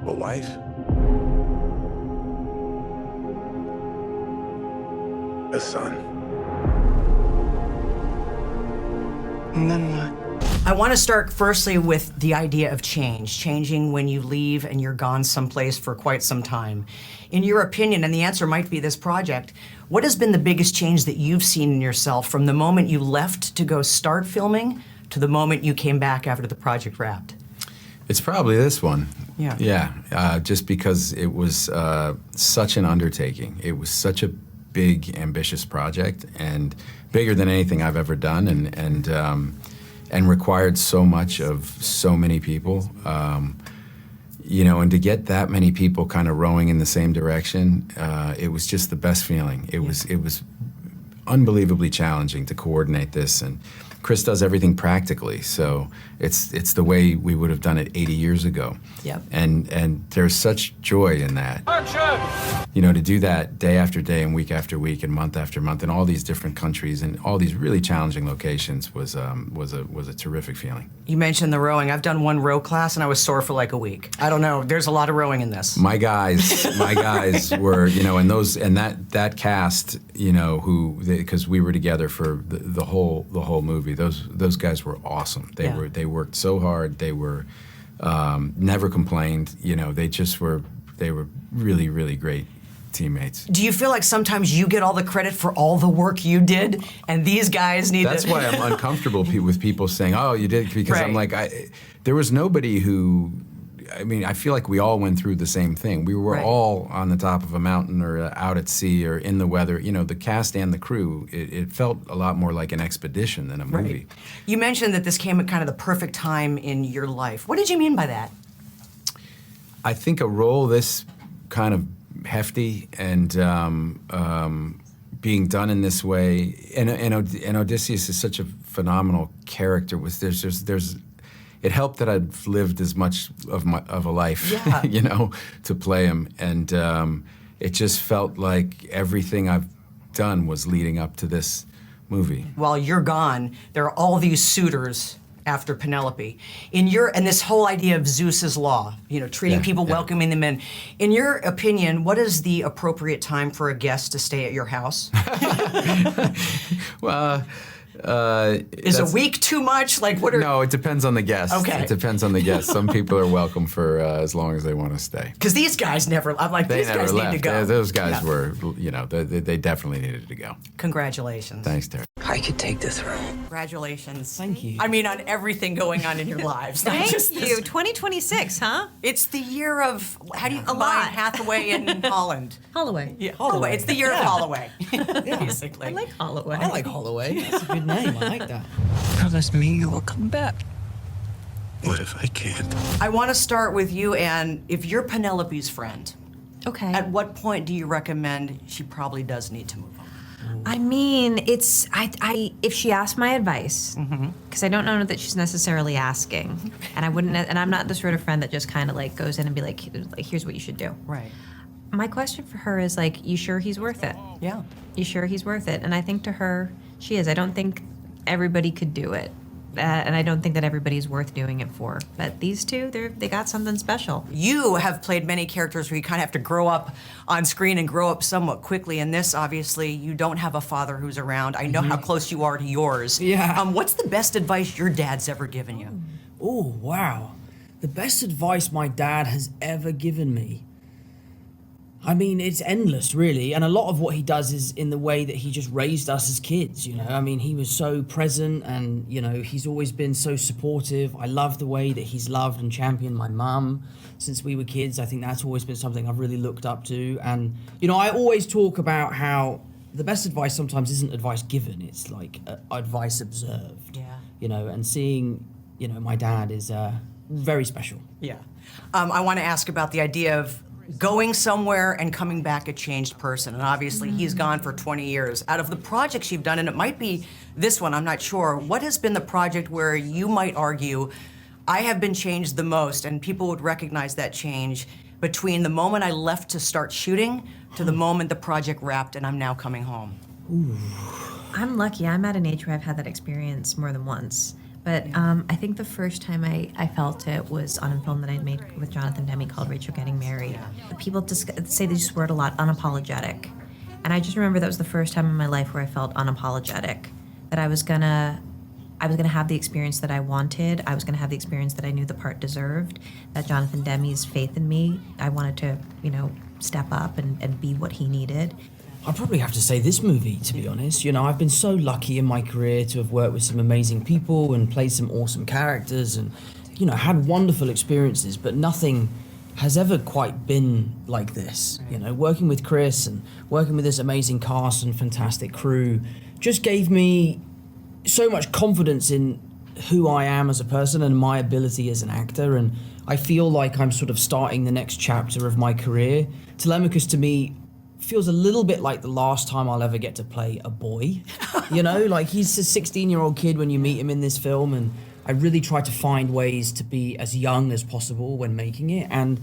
A wife? A son? And then what? I want to start firstly with the idea of change, changing when you leave and you're gone someplace for quite some time. In your opinion, and the answer might be this project, what has been the biggest change that you've seen in yourself from the moment you left to go start filming to the moment you came back after the project wrapped? It's probably this one. Yeah. Yeah, just because it was such an undertaking. It was such a big, ambitious project, and bigger than anything I've ever done, and required so much of so many people. You know, and to get that many people kind of rowing in the same direction, it was just the best feeling. It was unbelievably challenging to coordinate this, and Chris does everything practically, so it's the way we would have done it 80 years ago. Yep. And there's such joy in that. Action! You know, to do that day after day and week after week and month after month in all these different countries and all these really challenging locations was a terrific feeling. You mentioned the rowing. I've done one row class and I was sore for like a week. I don't know, there's a lot of rowing in this. My guys were, you know, and that cast, you know, because we were together for the whole movie. Those guys were awesome. They worked so hard. They were never complained. You know, they were really, really great teammates. Do you feel like sometimes you get all the credit for all the work you did, and these guys need That's why I'm uncomfortable with people saying, "Oh, you did," because Right. I'm like, there was nobody who. I mean, I feel like we all went through the same thing. We were Right. all on the top of a mountain or out at sea or in the weather. You know, the cast and the crew, it felt a lot more like an expedition than a movie. Right. You mentioned that this came at kind of the perfect time in your life. What did you mean by that? I think a role this kind of hefty and being done in this way, and Odysseus is such a phenomenal character. It helped that I'd lived as much of a life, Yeah. you know, to play him, and it just felt like everything I've done was leading up to this movie. While you're gone, there are all these suitors after Penelope. And this whole idea of Zeus's law, you know, treating Yeah, people, yeah. welcoming them in. In your opinion, what is the appropriate time for a guest to stay at your house? Well, Is a week too much? Like, what are... No, it depends on the guest. Okay. It depends on the guest. Some people are welcome for as long as they want to stay. Because these guys never... I'm like, They these never guys left. need to go. Those guys Yeah. were, you know, they definitely needed to go. Congratulations. Thanks, Terry. I could take this role. Congratulations. Thank you. I mean, on everything going on in your lives. Not Thank just this. you. 2026, huh? It's the year of... How do you A combine lot. Hathaway and Holland? Holloway. Yeah, Holloway. It's the year of Holloway, basically. I like Holloway. I like Holloway. That's a good name. I like that. Promise me you will come back. What if I can't? I want to start with you, Anne. If you're Penelope's friend, Okay. at what point do you recommend she probably does need to move on? I mean, it's if she asked my advice, because I don't know that she's necessarily asking, and I'm not the sort of friend that just kind of like goes in and be like, here's what you should do. Right. My question for her is like, you sure he's worth it? Yeah. You sure he's worth it? And I think to her, she is. I don't think everybody could do it. And I don't think that everybody's worth doing it for. But these two, they got something special. You have played many characters where you kind of have to grow up on screen and grow up somewhat quickly. In this, obviously, you don't have a father who's around. I know how close you are to yours. Yeah. What's the best advice your dad's ever given you? Oh, wow. The best advice my dad has ever given me. I mean, it's endless, really. And a lot of what he does is in the way that he just raised us as kids, you know. I mean, he was so present and, you know, he's always been so supportive. I love the way that he's loved and championed my mum since we were kids. I think that's always been something I've really looked up to. And, you know, I always talk about how the best advice sometimes isn't advice given. It's like advice observed. Yeah. You know, and seeing, you know, my dad is very special. Yeah. I want to ask about the idea of going somewhere and coming back a changed person. And obviously he's gone for 20 years. Out of the projects you've done, and it might be this one, I'm not sure, what has been the project where you might argue, I have been changed the most, and people would recognize that change between the moment I left to start shooting to the moment the project wrapped and I'm now coming home? I'm lucky. I'm at an age where I've had that experience more than once. But I think the first time I felt it was on a film that I'd made with Jonathan Demme called Rachel Getting Married. People say they just word a lot, unapologetic. And I just remember that was the first time in my life where I felt unapologetic, that I was gonna have the experience that I wanted. I was gonna have the experience that I knew the part deserved, that Jonathan Demme's faith in me, I wanted to, step up and be what he needed. I'd probably have to say this movie, to be honest. I've been so lucky in my career to have worked with some amazing people and played some awesome characters and, had wonderful experiences, but nothing has ever quite been like this. Working with Chris and working with this amazing cast and fantastic crew just gave me so much confidence in who I am as a person and my ability as an actor, and I feel like I'm sort of starting the next chapter of my career. Telemachus, to me, feels a little bit like the last time I'll ever get to play a boy. Like he's a 16-year-old kid when you meet him in this film, and I really try to find ways to be as young as possible when making it, and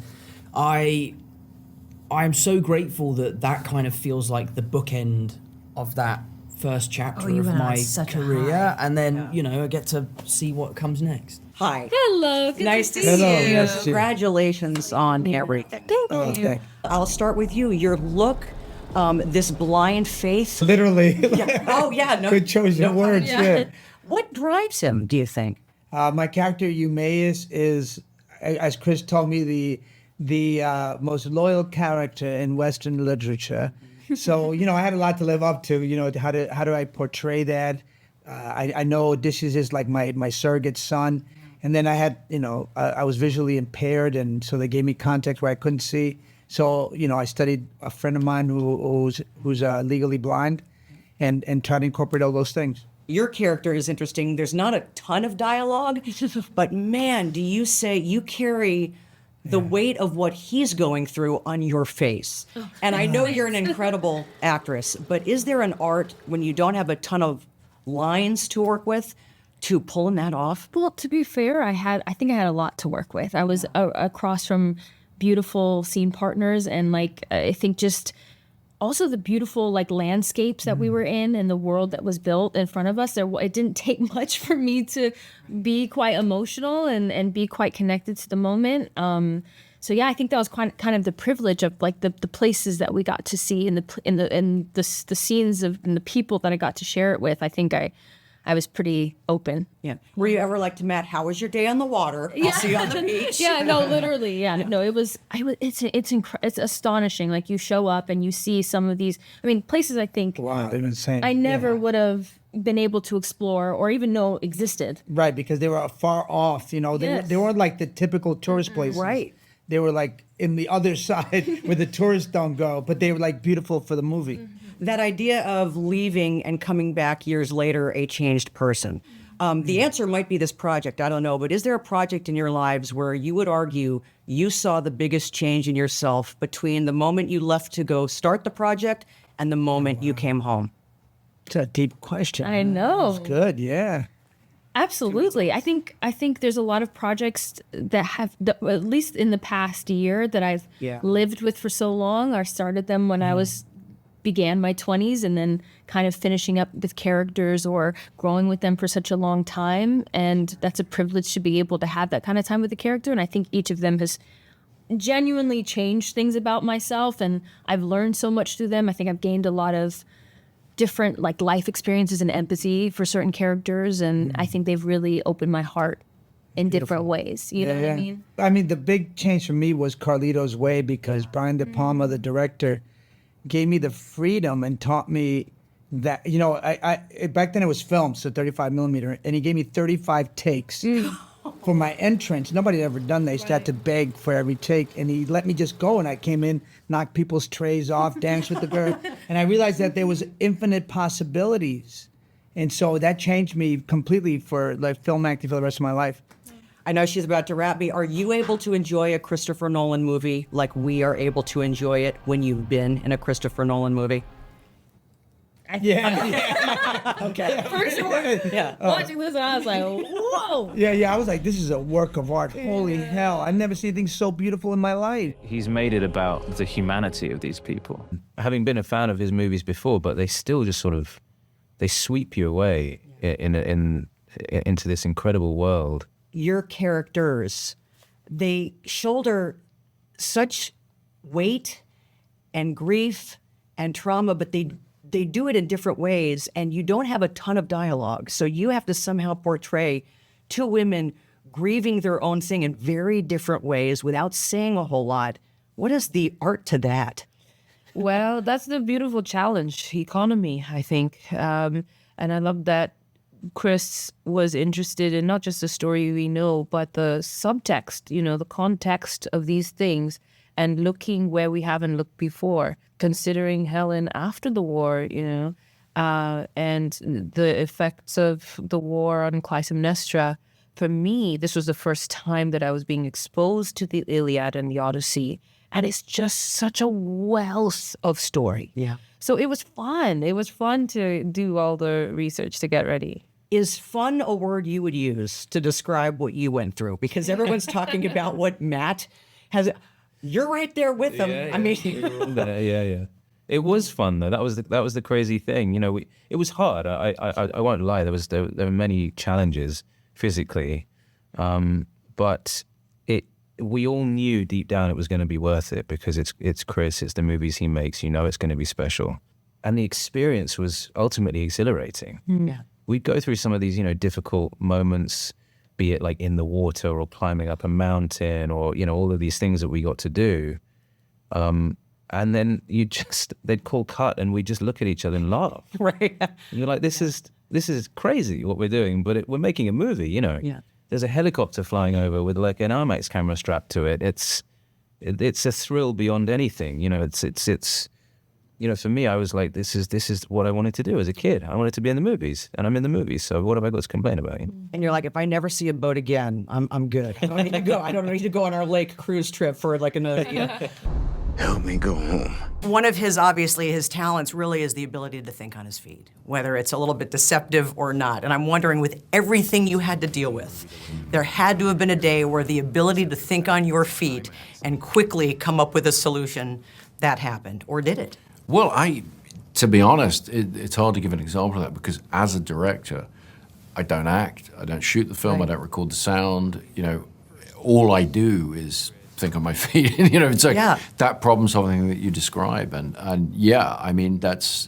I'm so grateful that kind of feels like the bookend of that first chapter you of went on my such a career, high. and then I get to see what comes next. Hi. Hello. Good Nice to to see see you. you. Congratulations on everything. Thank you. I'll start with you. Your look, this blind faith. Literally. Yeah. Oh, yeah. No, Good chosen words. Yeah. What drives him, do you think? My character Eumaeus is, as Chris told me, the most loyal character in Western literature. So I had a lot to live up to. How do I portray that? I know Odysseus is like my surrogate son, and then I had I was visually impaired, and so they gave me context where I couldn't see. So I studied a friend of mine who's legally blind, and tried to incorporate all those things. Your character is interesting. There's not a ton of dialogue, but man, do you say you carry the weight of what he's going through on your face. And I know you're an incredible actress, but is there an art when you don't have a ton of lines to work with to pulling that off? Well, to be fair, I think I had a lot to work with. I was across from beautiful scene partners, and I think just also the beautiful landscapes that we were in and the world that was built in front of us. It didn't take much for me to be quite emotional and be quite connected to the moment. So yeah, I think that was kind of the privilege of the places that we got to see and the scenes and the people that I got to share it with. I think I was pretty open. Yeah. Were you ever like to Matt, how was your day on the water? I'll see you on the beach. Yeah, no, literally. Yeah, no, it's astonishing. You show up and you see some of these, places I think Wow, they've been saying. I never would have been able to explore or even know existed. Right, because they were far off. They weren't like the typical tourist places. Right. They were like in the other side where the tourists don't go, but they were beautiful for the movie. That idea of leaving and coming back years later a changed person. The answer might be this project, I don't know, but is there a project in your lives where you would argue you saw the biggest change in yourself between the moment you left to go start the project and the moment you came home? It's a deep question. I know. It's good, yeah. Absolutely. I think there's a lot of projects that have, at least in the past year, that I've lived with for so long. I started them when I began my 20s, and then kind of finishing up with characters or growing with them for such a long time. And that's a privilege to be able to have that kind of time with the character. And I think each of them has genuinely changed things about myself, and I've learned so much through them. I think I've gained a lot of different life experiences and empathy for certain characters, and I think they've really opened my heart in different ways. You know what I mean? I mean, the big change for me was Carlito's Way, because Brian De Palma, the director, gave me the freedom and taught me that, I back then it was film, so 35 millimeter, and he gave me 35 takes for my entrance. Nobody had ever done that. I used to have to beg for every take, and he let me just go, and I came in, knocked people's trays off, danced with the girl, and I realized that there was infinite possibilities. And so that changed me completely for film acting for the rest of my life. I know she's about to wrap me. Are you able to enjoy a Christopher Nolan movie like we are able to enjoy it when you've been in a Christopher Nolan movie? Yeah. Okay. For sure. Yeah. Watching this, I was like, whoa. Yeah, I was like, this is a work of art. Holy hell. I've never seen anything so beautiful in my life. He's made it about the humanity of these people. Having been a fan of his movies before, but they still just they sweep you away in into this incredible world. Your characters, they shoulder such weight and grief and trauma, but they do it in different ways, and you don't have a ton of dialogue. So you have to somehow portray two women grieving their own thing in very different ways without saying a whole lot. What is the art to that? Well, that's the beautiful challenge, economy, I think. And I love that Chris was interested in not just the story we know, but the subtext, you know, the context of these things, and looking where we haven't looked before, considering Helen after the war, you know, and the effects of the war on Clytemnestra. For me, this was the first time that I was being exposed to the Iliad and the Odyssey. And it's just such a wealth of story. Yeah. So it was fun. It was fun to do all the research to get ready. Is fun a word you would use to describe what you went through? Because everyone's talking about what Matt has. You're right there with him. I mean, Yeah. It was fun though. That was the crazy thing. You know, it was hard. I won't lie. There were many challenges physically, but we all knew deep down it was going to be worth it because it's Chris. It's the movies he makes. You know, it's going to be special, and the experience was ultimately exhilarating. Yeah. We'd go through some of these, you know, difficult moments, be it like in the water or climbing up a mountain or, you know, all of these things that we got to do. And then they'd call cut and we'd just look at each other and laugh. Right. And you're like, this is crazy what we're doing, but we're making a movie, you know. Yeah. There's a helicopter flying over with like an IMAX camera strapped to it. It's a thrill beyond anything, you know. It's you know, for me, I was like, this is what I wanted to do as a kid. I wanted to be in the movies, and I'm in the movies. So what have I got to complain about? You know? And you're like, if I never see a boat again, I'm good. I don't need to go. I don't need to go on our lake cruise trip for like another. Help me go home. One of his talents really is the ability to think on his feet, whether it's a little bit deceptive or not. And I'm wondering, with everything you had to deal with, there had to have been a day where the ability to think on your feet and quickly come up with a solution that happened, or did it? Well, to be honest, it's hard to give an example of that because as a director, I don't act, I don't shoot the film, Right. I don't record the sound. You know, all I do is think on my feet. You know, so Yeah. that problem solving that you describe, and yeah, I mean it's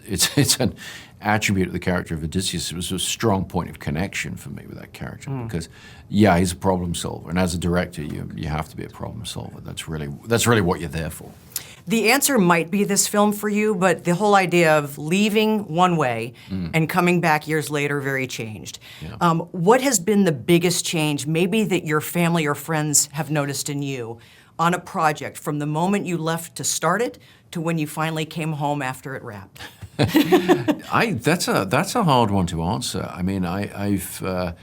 an attribute of the character of Odysseus. It was a strong point of connection for me with that character because, yeah, he's a problem solver, and as a director, you have to be a problem solver. That's really what you're there for. The answer might be this film for you, but the whole idea of leaving one way and coming back years later very changed. Yeah. What has been the biggest change, maybe that your family or friends have noticed in you on a project from the moment you left to start it to when you finally came home after it wrapped? That's a hard one to answer. I mean, Emma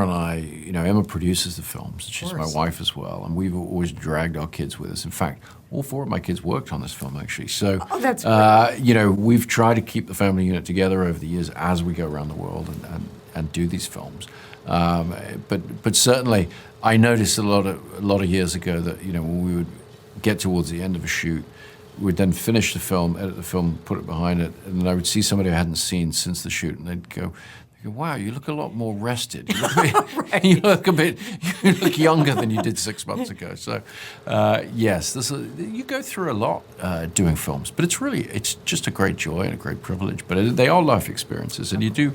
and I, you know, Emma produces the films. She's my wife as well, and we've always dragged our kids with us. In fact, all four of my kids worked on this film actually. So, that's great. you know, we've tried to keep the family unit together over the years as we go around the world and do these films. But certainly, I noticed a lot of years ago that, you know, when we would get towards the end of a shoot, we'd then finish the film, edit the film, put it behind it, and then I would see somebody I hadn't seen since the shoot, and they'd go, wow, you look a lot more rested. You look, you look younger than you did 6 months ago. So, yes, you go through a lot doing films, but it's just a great joy and a great privilege. But they are life experiences, and you do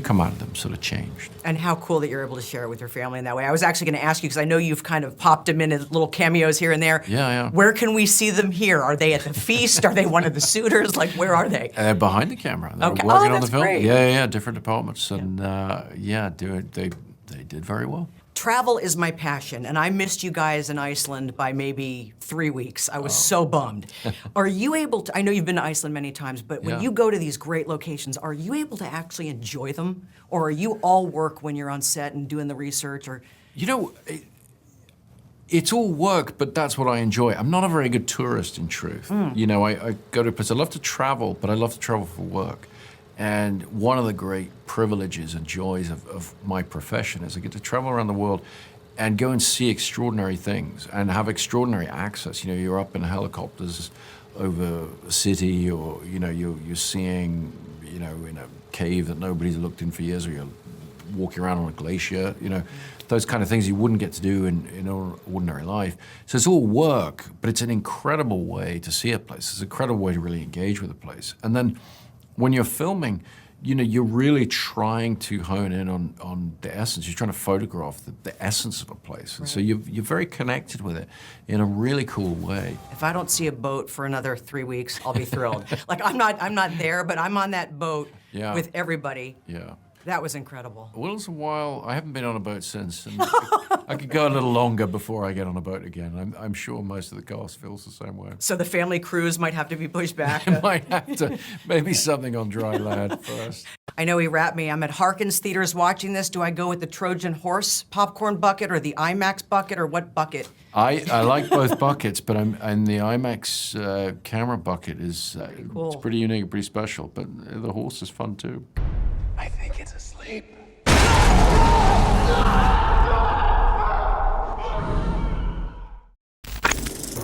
come out of them sort of changed. And how cool that you're able to share it with your family in that way. I was actually going to ask you, because I know you've kind of popped them in as little cameos here and there. Yeah. Where can we see them here? Are they at the feast? Are they one of the suitors? Like, where are they? Behind the camera. They're Okay. working on That's the film. great. Yeah, different departments. And they did very well. Travel is my passion, and I missed you guys in Iceland by maybe 3 weeks. I was so bummed. Are you able to, I know you've been to Iceland many times, but when Yeah. you go to these great locations, are you able to actually enjoy them? Or are you all work when you're on set and doing the research? Or You know, it's all work, but that's what I enjoy. I'm not a very good tourist, in truth. You know, I go to places. I love to travel, but I love to travel for work. And one of the great privileges and joys of my profession is I get to travel around the world and go and see extraordinary things and have extraordinary access. You know, you're up in helicopters over a city, or, you know, you're seeing, you know, in a cave that nobody's looked in for years, or you're walking around on a glacier, you know, those kind of things you wouldn't get to do in ordinary life. So it's all work, but it's an incredible way to see a place. It's an incredible way to really engage with a place. And then when you're filming, you know, you're really trying to hone in on the essence. You're trying to photograph the essence of a place. And so you're very connected with it in a really cool way. If I don't see a boat for another 3 weeks, I'll be thrilled. Like, I'm not there, but I'm on that boat with everybody. Yeah. That was incredible. Well, it's a while. I haven't been on a boat since. And I could go a little longer before I get on a boat again. I'm sure most of the cast feels the same way. So the family cruise might have to be pushed back. Might have to, maybe something on dry land first. I know he wrapped me. I'm at Harkins theaters watching this. Do I go with the Trojan horse popcorn bucket or the IMAX bucket, or what bucket? I like both buckets, but and the IMAX camera bucket is cool. It's pretty unique, pretty special. But the horse is fun too. I think it's asleep.